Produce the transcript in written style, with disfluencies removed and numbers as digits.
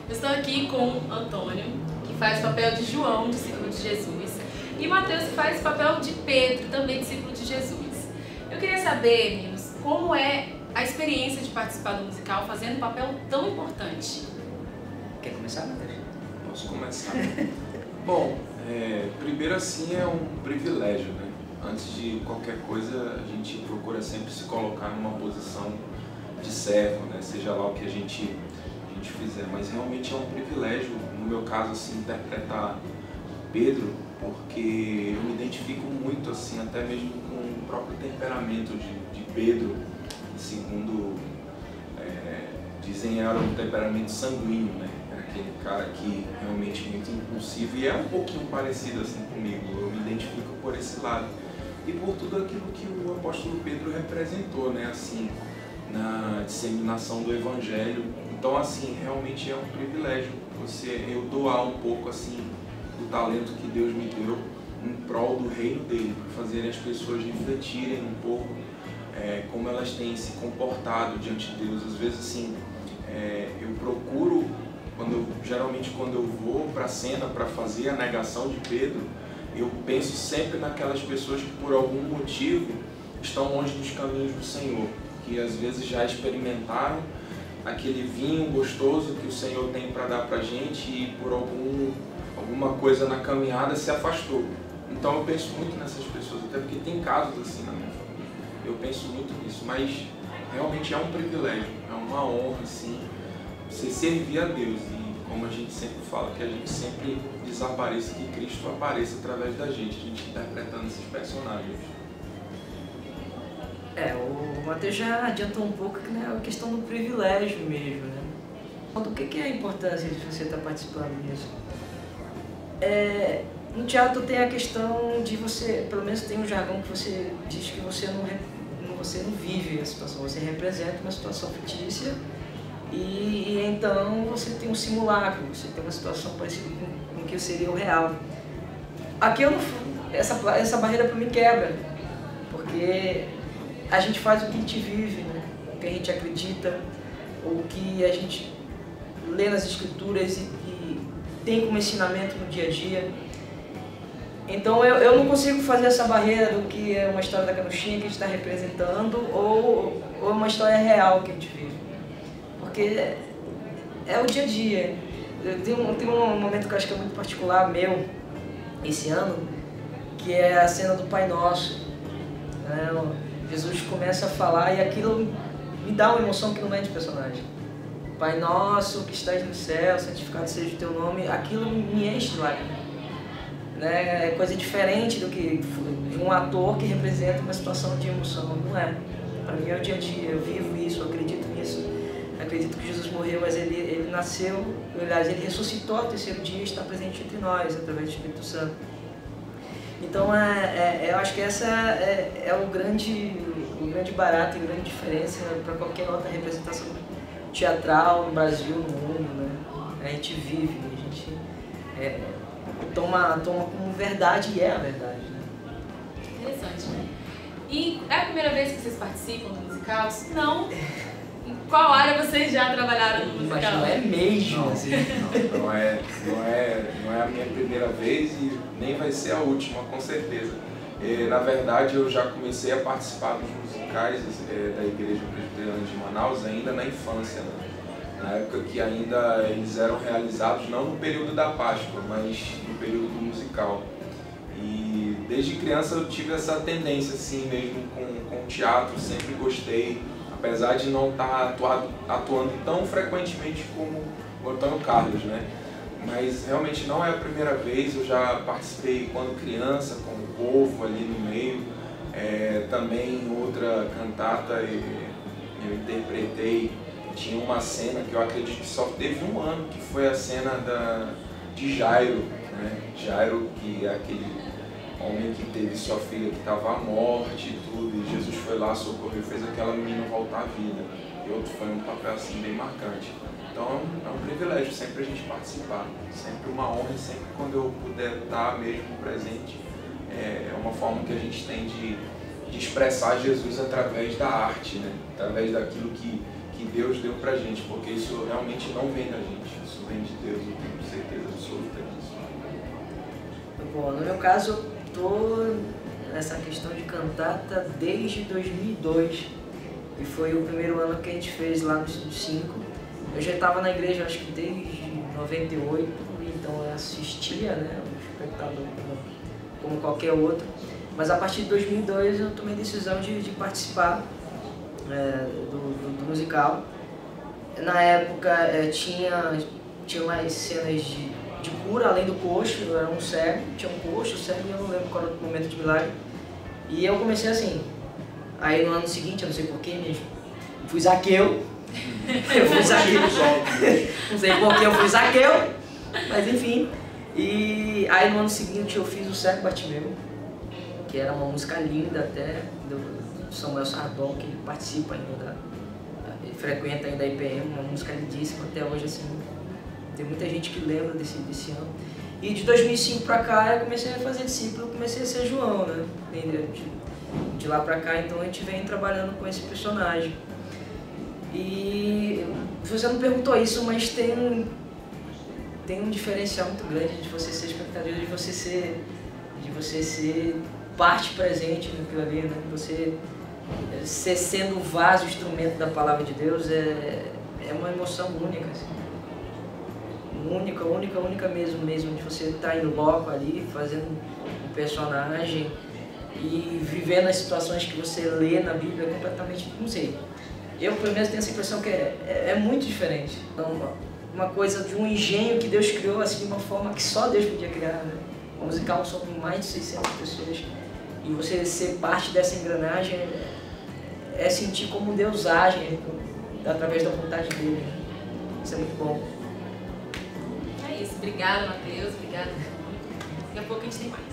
Eu estou aqui com o Antônio, que faz o papel de João, discípulo de Jesus, e Mateus, que faz o papel de Pedro, também discípulo de Jesus. Eu queria saber, meninos, como é a experiência de participar do musical fazendo um papel tão importante? Quer começar, Mateus? Posso começar? Bom, primeiro assim é um privilégio, né? Antes de qualquer coisa, a gente procura sempre se colocar numa posição de servo, né? Seja lá o que a gente fizer, mas realmente é um privilégio, no meu caso, assim, interpretar Pedro, porque eu me identifico muito, assim, até mesmo com o próprio temperamento de Pedro, segundo dizem, era um temperamento sanguíneo, né? Era aquele cara que realmente muito impulsivo, e é um pouquinho parecido assim comigo, eu me identifico por esse lado. E por tudo aquilo que o apóstolo Pedro representou, né? Assim, na disseminação do Evangelho. Então, assim, realmente é um privilégio eu doar um pouco, assim, do talento que Deus me deu em prol do reino dele, para fazer as pessoas refletirem um pouco como elas têm se comportado diante de Deus. Às vezes, assim, eu procuro, geralmente quando eu vou para a cena para fazer a negação de Pedro, eu penso sempre naquelas pessoas que por algum motivo estão longe dos caminhos do Senhor, que às vezes já experimentaram aquele vinho gostoso que o Senhor tem para dar para a gente e por alguma coisa na caminhada se afastou. Então eu penso muito nessas pessoas, até porque tem casos assim na minha família. Eu penso muito nisso, mas realmente é um privilégio, é uma honra, assim, você servir a Deus. E como a gente sempre fala, que a gente sempre desapareça, que Cristo apareça através da gente interpretando esses personagens. O Mateus já adiantou um pouco, né, a questão do privilégio mesmo, né? Do que é a importância de você estar participando disso? No teatro tem a questão de você, pelo menos tem um jargão que você diz que você não vive a situação, você representa uma situação fictícia e então você tem um simulacro, você tem uma situação parecida com o que seria o real. Aqui essa barreira para mim quebra, porque a gente faz o que a gente vive, né? O que a gente acredita, o que a gente lê nas escrituras e tem como ensinamento no dia a dia. Então eu não consigo fazer essa barreira do que é uma história da Canuchinha que a gente está representando ou uma história real que a gente vive. Porque é o dia a dia. Tem um momento que eu acho que é muito particular meu, esse ano, que é a cena do Pai Nosso. Jesus começa a falar e aquilo me dá uma emoção que não é de personagem. Pai Nosso que estás no céu, santificado seja o teu nome, aquilo me enche de lágrimas. É coisa diferente do que de um ator que representa uma situação de emoção, não é. Para mim é o dia a dia, eu vivo isso, eu acredito nisso. Acredito que Jesus morreu, mas ele nasceu, aliás, ele ressuscitou ao terceiro dia e está presente entre nós, através do Espírito Santo. Então, eu acho que essa é o grande barato e a grande diferença para qualquer outra representação teatral no Brasil, no mundo, né? A gente vive, a gente toma como verdade e é a verdade, né? Interessante, né? E é a primeira vez que vocês participam do musical? Se não, em qual área vocês já trabalharam no musical? Mas não é mesmo, assim. Não é a minha primeira vez e nem vai ser a última, com certeza. Na verdade, eu já comecei a participar dos musicais da Igreja Presbiteriana de Manaus ainda na infância, né? Na época que ainda eles eram realizados, não no período da Páscoa, mas no período musical. E desde criança eu tive essa tendência, assim, mesmo com o teatro, sempre gostei, apesar de não estar atuando tão frequentemente como o Antônio Carlos, né? Mas realmente não é a primeira vez, eu já participei quando criança, com o povo ali no meio. Também em outra cantata eu interpretei, tinha uma cena que eu acredito que só teve um ano, que foi a cena de Jairo, né? Jairo, que é aquele homem que teve sua filha que estava à morte e tudo, e Jesus foi lá, socorreu, fez aquela menina voltar à vida. E outro foi um papel assim bem marcante. Então é um privilégio sempre a gente participar, sempre uma honra, e sempre quando eu puder estar mesmo presente, é uma forma que a gente tem de expressar Jesus através da arte, né? Através daquilo que Deus deu pra gente, porque isso realmente não vem da gente, isso isso vem de Deus, eu tenho certeza absoluta disso. Bom, no meu caso, eu estou nessa questão de cantata desde 2002, e foi o primeiro ano que a gente fez lá no Estúdio 5. Eu já estava na igreja, acho que desde 98, então eu assistia, né, o espectador como qualquer outro. Mas a partir de 2002 eu tomei a decisão de participar do musical. Na época tinha mais cenas de cura, além do coxo, eu era um cego, tinha um coxo, cego, e eu não lembro qual era o momento de milagre. E eu comecei assim. Aí no ano seguinte, eu não sei porquê, fui Zaqueu. Eu fui Zaqueu. Não sei porquê eu fui Zaqueu, mas enfim. E aí no ano seguinte eu fiz o Cego Bartimeu, que era uma música linda até, do Samuel Sardon, que ele participa ainda, ele frequenta ainda a IPM, uma música lindíssima até hoje, assim, tem muita gente que lembra desse ano. E de 2005 pra cá eu comecei a fazer discípulo, comecei a ser João, né? De lá pra cá, então a gente vem trabalhando com esse personagem. E você não perguntou isso, mas tem um diferencial muito grande de você ser espectador, de você ser parte presente naquilo ali, né? Você ser sendo o vaso, o instrumento da palavra de Deus é uma emoção única, assim. Única mesmo, de você estar em loco ali, fazendo um personagem e vivendo as situações que você lê na Bíblia completamente, não sei. Eu, pelo menos, tenho essa impressão que é muito diferente. Então, uma coisa de um engenho que Deus criou assim, de uma forma que só Deus podia criar, né? O musical são mais de 600 pessoas e você ser parte dessa engrenagem é sentir como Deus age através da vontade dele. Né? Isso é muito bom. É isso. Obrigada, Matheus. Obrigada. Daqui a pouco a gente tem mais.